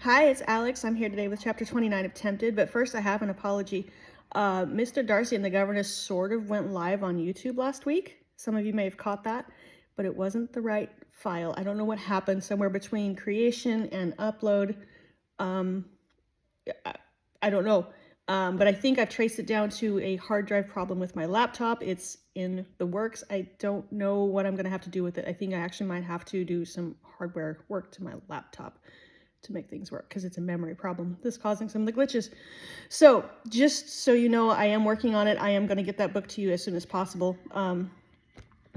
Hi, it's Alex. I'm here today with chapter 29 of Tempted, but first I have an apology. Mr. Darcy and the Governess sort of went live on YouTube last week. Some of you may have caught that, but it wasn't the right file. I don't know what happened somewhere between creation and upload. I don't know, but I think I've traced it down to a hard drive problem with my laptop. It's in the works. I don't know what I'm going to have to do with it. I think I actually might have to do some hardware work to my laptop to make things work because it's a memory problem that's causing some of the glitches. So just so you know, I am working on it. I am going to get that book to you as soon as possible.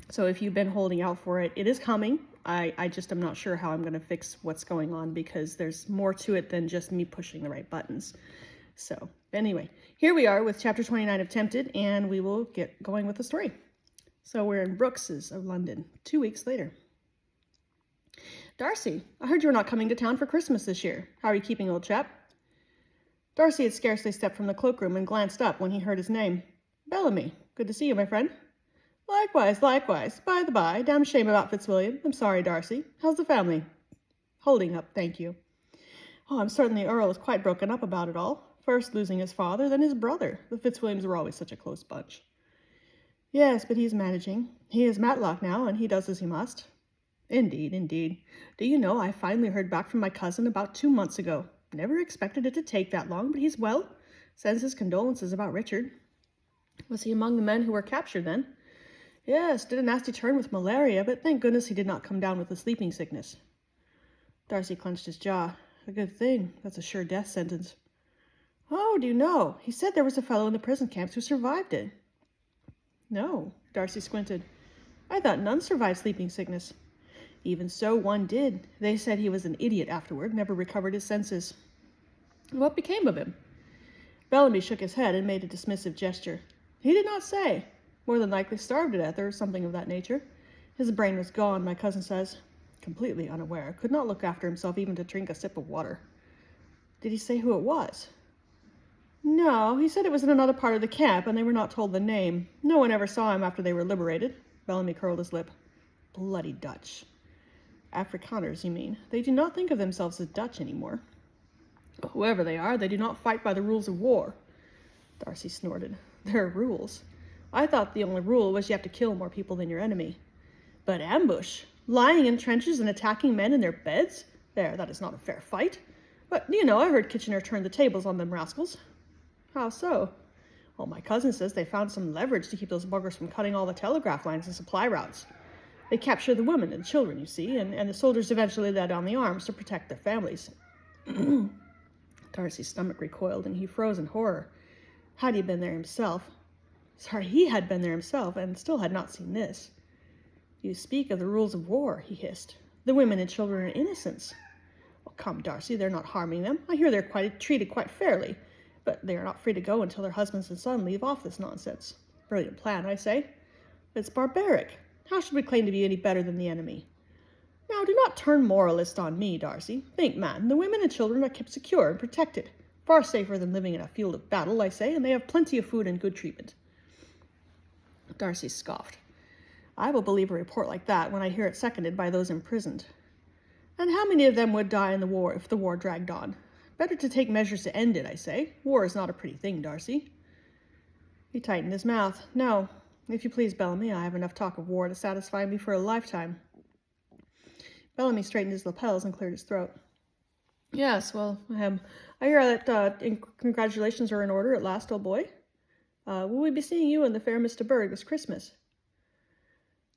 So if you've been holding out for it, it is coming. I just am not sure how I'm going to fix what's going on because there's more to it than just me pushing the right buttons. So anyway, here we are with chapter 29 of Tempted, and we will get going with the story. So we're in Brooks's of London, 2 weeks later. Darcy, I heard you were not coming to town for Christmas this year. How are you keeping, old chap? Darcy had scarcely stepped from the cloakroom and glanced up when he heard his name. Bellamy, good to see you, my friend. Likewise, likewise. By the by, damn shame about Fitzwilliam. I'm sorry, Darcy. How's the family? Holding up, thank you. Oh, I'm certain the Earl is quite broken up about it all. First losing his father, then his brother. The Fitzwilliams were always such a close bunch. Yes, but he's managing. He is Matlock now, and he does as he must. Indeed, indeed. Do you know, I finally heard back from my cousin about 2 months ago. Never expected it to take that long, but he's well. Sends his condolences about Richard. Was he among the men who were captured then? Yes, did a nasty turn with malaria, but thank goodness he did not come down with the sleeping sickness. Darcy clenched his jaw. A good thing. That's a sure death sentence. Oh, do you know? He said there was a fellow in the prison camps who survived it. No, Darcy squinted. I thought none survived sleeping sickness. Even so, one did. They said he was an idiot afterward, never recovered his senses. What became of him? Bellamy shook his head and made a dismissive gesture. He did not say. More than likely starved to death or something of that nature. His brain was gone, my cousin says. Completely unaware. Could not look after himself even to drink a sip of water. Did he say who it was? No, he said it was in another part of the camp, and they were not told the name. No one ever saw him after they were liberated. Bellamy curled his lip. Bloody Dutch. Afrikaners, you mean? They do not think of themselves as Dutch anymore. Whoever they are, they do not fight by the rules of war. Darcy snorted. There are rules. I thought the only rule was you have to kill more people than your enemy. But ambush? Lying in trenches and attacking men in their beds? There, that is not a fair fight. But, you know, I heard Kitchener turn the tables on them rascals. How so? Well, my cousin says they found some leverage to keep those buggers from cutting all the telegraph lines and supply routes. They captured the women and children, you see, and the soldiers eventually led on the arms to protect their families. Darcy's stomach recoiled, and he froze in horror. Had he been there himself? Sorry, he had been there himself, and still had not seen this. You speak of the rules of war, he hissed. The women and children are innocents. Oh, come, Darcy, they're not harming them. I hear they're treated quite fairly, but they are not free to go until their husbands and sons leave off this nonsense. Brilliant plan, I say. It's barbaric. How should we claim to be any better than the enemy? Now, do not turn moralist on me, Darcy. Think, man, the women and children are kept secure and protected. Far safer than living in a field of battle, I say, and they have plenty of food and good treatment. Darcy scoffed. I will believe a report like that when I hear it seconded by those imprisoned. And how many of them would die in the war if the war dragged on? Better to take measures to end it, I say. War is not a pretty thing, Darcy. He tightened his mouth. No. If you please, Bellamy, I have enough talk of war to satisfy me for a lifetime. Bellamy straightened his lapels and cleared his throat. Yes, well, I hear that congratulations are in order at last, old boy. Will we be seeing you and the fair Mr. Berg this Christmas?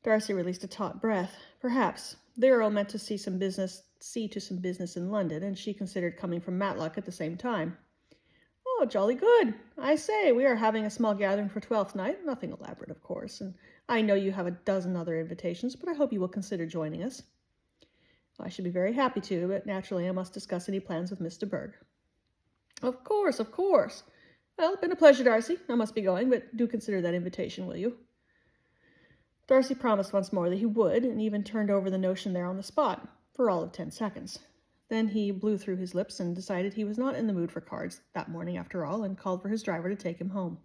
Darcy released a taut breath. Perhaps. The Earl meant to see to some business in London, and she considered coming from Matlock at the same time. Oh, jolly good. I say, we are having a small gathering for Twelfth Night. Nothing elaborate, of course, and I know you have a dozen other invitations, but I hope you will consider joining us. I should be very happy to, but naturally I must discuss any plans with Mr. Berg. Of course, of course. Well, it's been a pleasure, Darcy. I must be going, but do consider that invitation, will you? Darcy promised once more that he would, and even turned over the notion there on the spot, for all of 10 seconds. Then he blew through his lips and decided he was not in the mood for cards that morning after all, and called for his driver to take him home.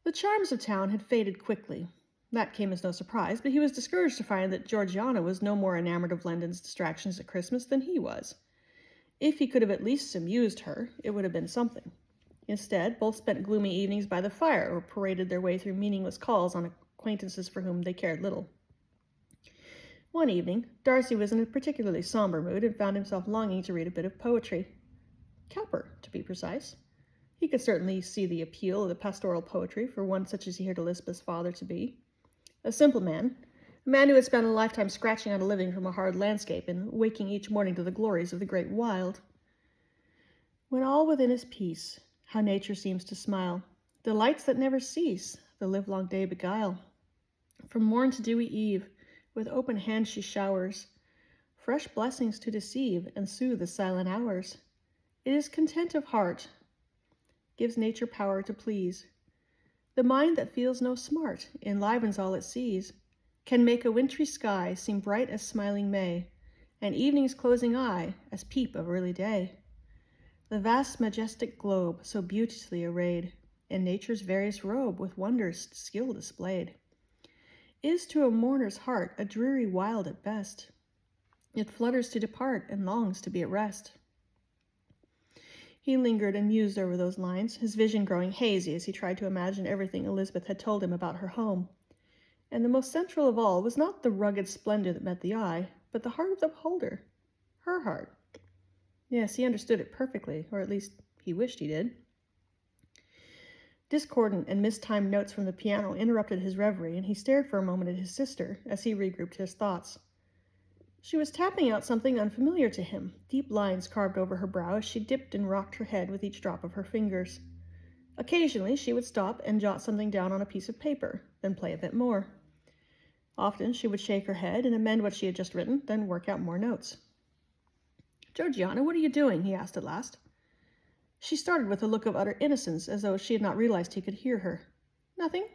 The charms of town had faded quickly. That came as no surprise, but he was discouraged to find that Georgiana was no more enamored of London's distractions at Christmas than he was. If he could have at least amused her, it would have been something. Instead, both spent gloomy evenings by the fire or paraded their way through meaningless calls on acquaintances for whom they cared little. One evening, Darcy was in a particularly somber mood and found himself longing to read a bit of poetry. Cowper, to be precise. He could certainly see the appeal of the pastoral poetry for one such as he heard Elizabeth's father to be. A simple man, a man who had spent a lifetime scratching out a living from a hard landscape and waking each morning to the glories of the great wild. When all within is peace, how nature seems to smile, delights that never cease, the livelong day beguile. From morn to dewy eve, with open hand she showers fresh blessings to deceive and soothe the silent hours. It is content of heart, gives nature power to please. The mind that feels no smart enlivens all it sees, can make a wintry sky seem bright as smiling May, and evening's closing eye as peep of early day. The vast majestic globe so beautifully arrayed in nature's various robe with wonders skill displayed, is to a mourner's heart a dreary wild at best. It flutters to depart and longs to be at rest. He lingered and mused over those lines, his vision growing hazy as he tried to imagine everything Elizabeth had told him about her home. And the most central of all was not the rugged splendor that met the eye, but the heart of the beholder. Her heart. Yes, he understood it perfectly, or at least he wished he did. Discordant and mistimed notes from the piano interrupted his reverie, and he stared for a moment at his sister as he regrouped his thoughts. She was tapping out something unfamiliar to him, deep lines carved over her brow as she dipped and rocked her head with each drop of her fingers. Occasionally, she would stop and jot something down on a piece of paper, then play a bit more. Often, she would shake her head and amend what she had just written, then work out more notes. "Georgiana, what are you doing?" he asked at last. She started with a look of utter innocence, as though she had not realized he could hear her. "Nothing."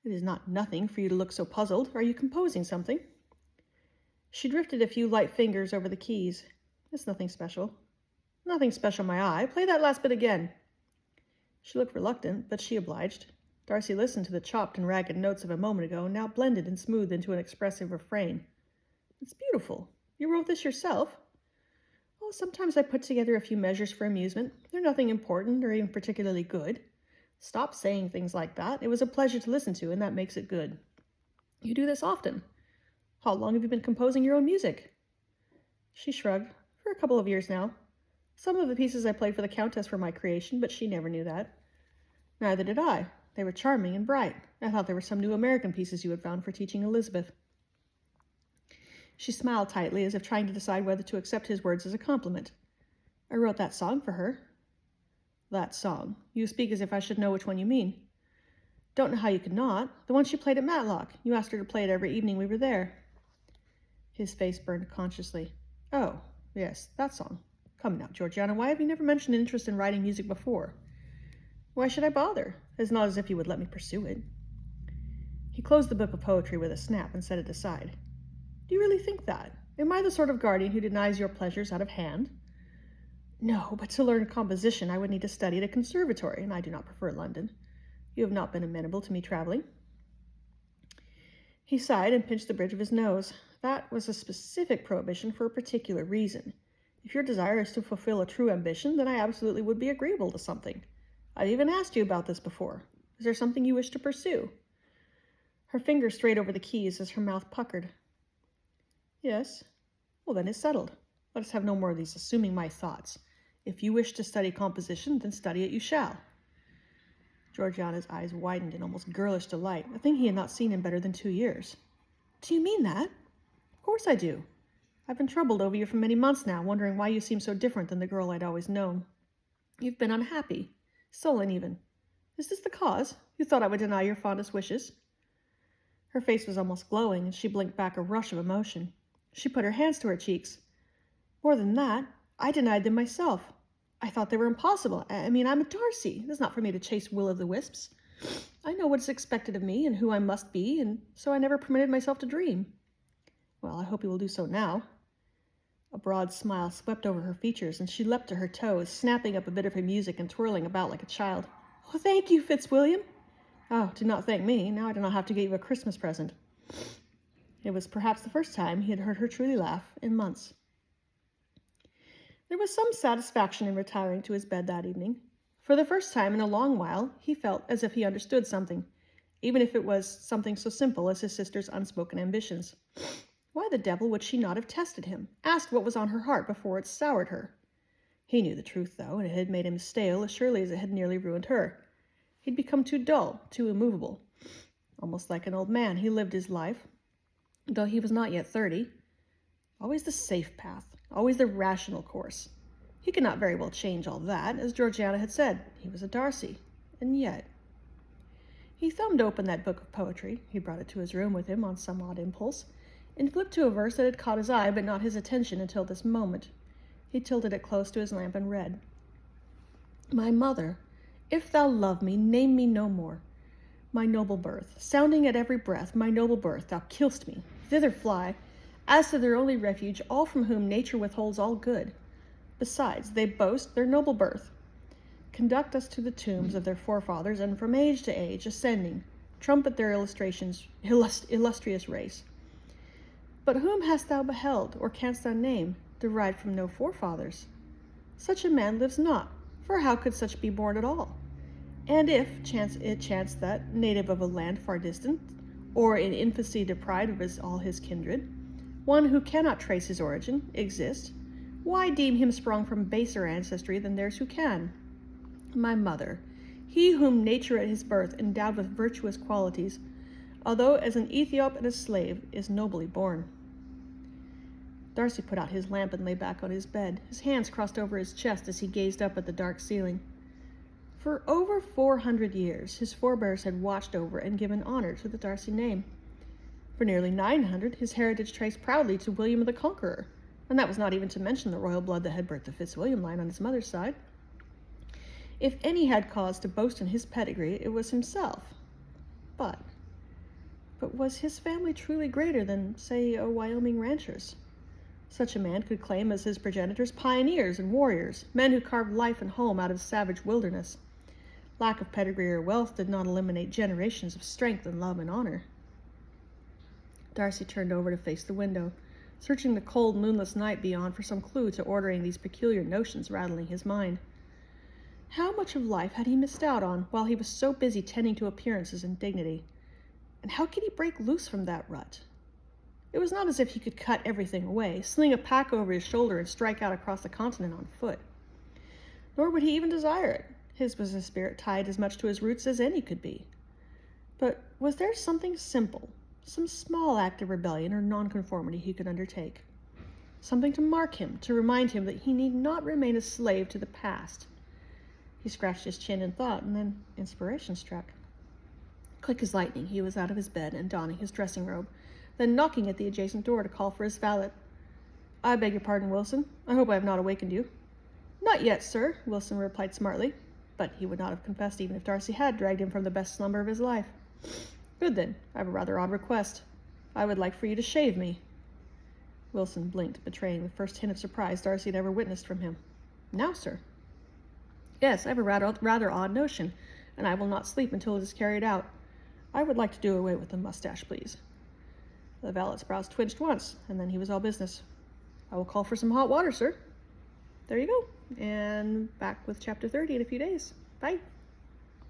"It is not nothing for you to look so puzzled. Are you composing something?" She drifted a few light fingers over the keys. "It's nothing special." "Nothing special, my eye. Play that last bit again." She looked reluctant, but she obliged. Darcy listened to the chopped and ragged notes of a moment ago, now blended and smoothed into an expressive refrain. "It's beautiful. You wrote this yourself?" "Oh, sometimes I put together a few measures for amusement. They're nothing important or even particularly good." "Stop saying things like that. It was a pleasure to listen to, and that makes it good." "You do this often." "How long have you been composing your own music?" She shrugged. "For a couple of years now. Some of the pieces I played for the Countess were my creation, but she never knew that." "Neither did I. They were charming and bright. I thought they were some new American pieces you had found for teaching Elizabeth." She smiled tightly, as if trying to decide whether to accept his words as a compliment. "I wrote that song for her." "That song? You speak as if I should know which one you mean." "Don't know how you could not. The one she played at Matlock. You asked her to play it every evening we were there." His face burned consciously. "Oh, yes, that song. Come now, Georgiana, why have you never mentioned an interest in writing music before?" "Why should I bother? It's not as if you would let me pursue it." He closed the book of poetry with a snap and set it aside. "Do you really think that? Am I the sort of guardian who denies your pleasures out of hand?" "No, but to learn composition I would need to study at a conservatory, and I do not prefer London. You have not been amenable to me traveling." He sighed and pinched the bridge of his nose. "That was a specific prohibition for a particular reason. If your desire is to fulfill a true ambition, then I absolutely would be agreeable to something. I've even asked you about this before. Is there something you wish to pursue?" Her fingers strayed over the keys as her mouth puckered. "Yes." "Well, then it's settled. Let us have no more of these assuming my thoughts. If you wish to study composition, then study it you shall." Georgiana's eyes widened in almost girlish delight, a thing he had not seen in better than 2 years. "Do you mean that?" "Of course I do. I've been troubled over you for many months now, wondering why you seem so different than the girl I'd always known. You've been unhappy, sullen even. Is this the cause? You thought I would deny your fondest wishes?" Her face was almost glowing, and she blinked back a rush of emotion. She put her hands to her cheeks. "More than that, I denied them myself. I thought they were impossible. I'm a Darcy. It is not for me to chase will-o'-the-wisps. I know what is expected of me and who I must be, and so I never permitted myself to dream." "Well, I hope you will do so now." A broad smile swept over her features, and she leapt to her toes, snapping up a bit of her music and twirling about like a child. "Oh, thank you, Fitzwilliam." "Oh, do not thank me. Now I do not have to get you a Christmas present." It was perhaps the first time he had heard her truly laugh in months. There was some satisfaction in retiring to his bed that evening. For the first time in a long while, he felt as if he understood something, even if it was something so simple as his sister's unspoken ambitions. Why the devil would she not have tested him, asked what was on her heart before it soured her? He knew the truth, though, and it had made him stale as surely as it had nearly ruined her. He'd become too dull, too immovable. Almost like an old man, he lived his life, though he was not yet 30. Always the safe path, always the rational course. He could not very well change all that, as Georgiana had said. He was a Darcy, and yet... He thumbed open that book of poetry. He brought it to his room with him on some odd impulse, and flipped to a verse that had caught his eye but not his attention until this moment. He tilted it close to his lamp and read, "My mother, if thou love me, name me no more. My noble birth, sounding at every breath, my noble birth, thou kill'st me. Thither fly, as to their only refuge, all from whom nature withholds all good. Besides, they boast their noble birth. Conduct us to the tombs of their forefathers, and from age to age, ascending, trumpet their illustrious race. But whom hast thou beheld, or canst thou name, derived from no forefathers? Such a man lives not, for how could such be born at all? And if it chance that, native of a land far distant, or in infancy deprived of all his kindred, one who cannot trace his origin, exist, why deem him sprung from baser ancestry than theirs who can? My mother, he whom nature at his birth endowed with virtuous qualities, although as an Ethiop and a slave, is nobly born." Darcy put out his lamp and lay back on his bed, his hands crossed over his chest as he gazed up at the dark ceiling. For over 400 years, his forebears had watched over and given honor to the Darcy name. For nearly 900, his heritage traced proudly to William the Conqueror, and that was not even to mention the royal blood that had birthed the Fitzwilliam line on his mother's side. If any had cause to boast in his pedigree, it was himself. But was his family truly greater than, say, a Wyoming rancher's? Such a man could claim as his progenitors pioneers and warriors, men who carved life and home out of savage wilderness. Lack of pedigree or wealth did not eliminate generations of strength and love and honor. Darcy turned over to face the window, searching the cold, moonless night beyond for some clue to ordering these peculiar notions rattling his mind. How much of life had he missed out on while he was so busy tending to appearances and dignity? And how could he break loose from that rut? It was not as if he could cut everything away, sling a pack over his shoulder, and strike out across the continent on foot. Nor would he even desire it. His was a spirit tied as much to his roots as any could be. But was there something simple, some small act of rebellion or nonconformity he could undertake? Something to mark him, to remind him that he need not remain a slave to the past. He scratched his chin in thought, and then inspiration struck. Quick as lightning, he was out of his bed and donning his dressing robe, then knocking at the adjacent door to call for his valet. "I beg your pardon, Wilson. I hope I have not awakened you." "Not yet, sir," Wilson replied smartly, but he would not have confessed even if Darcy had dragged him from the best slumber of his life. "Good, then. I have a rather odd request. I would like for you to shave me." Wilson blinked, betraying the first hint of surprise Darcy had ever witnessed from him. "Now, sir?" "Yes, I have a rather odd notion, and I will not sleep until it is carried out. I would like to do away with the mustache, please." The valet's brows twitched once, and then he was all business. "I will call for some hot water, sir." There you go. And back with chapter 30 in a few days. Bye.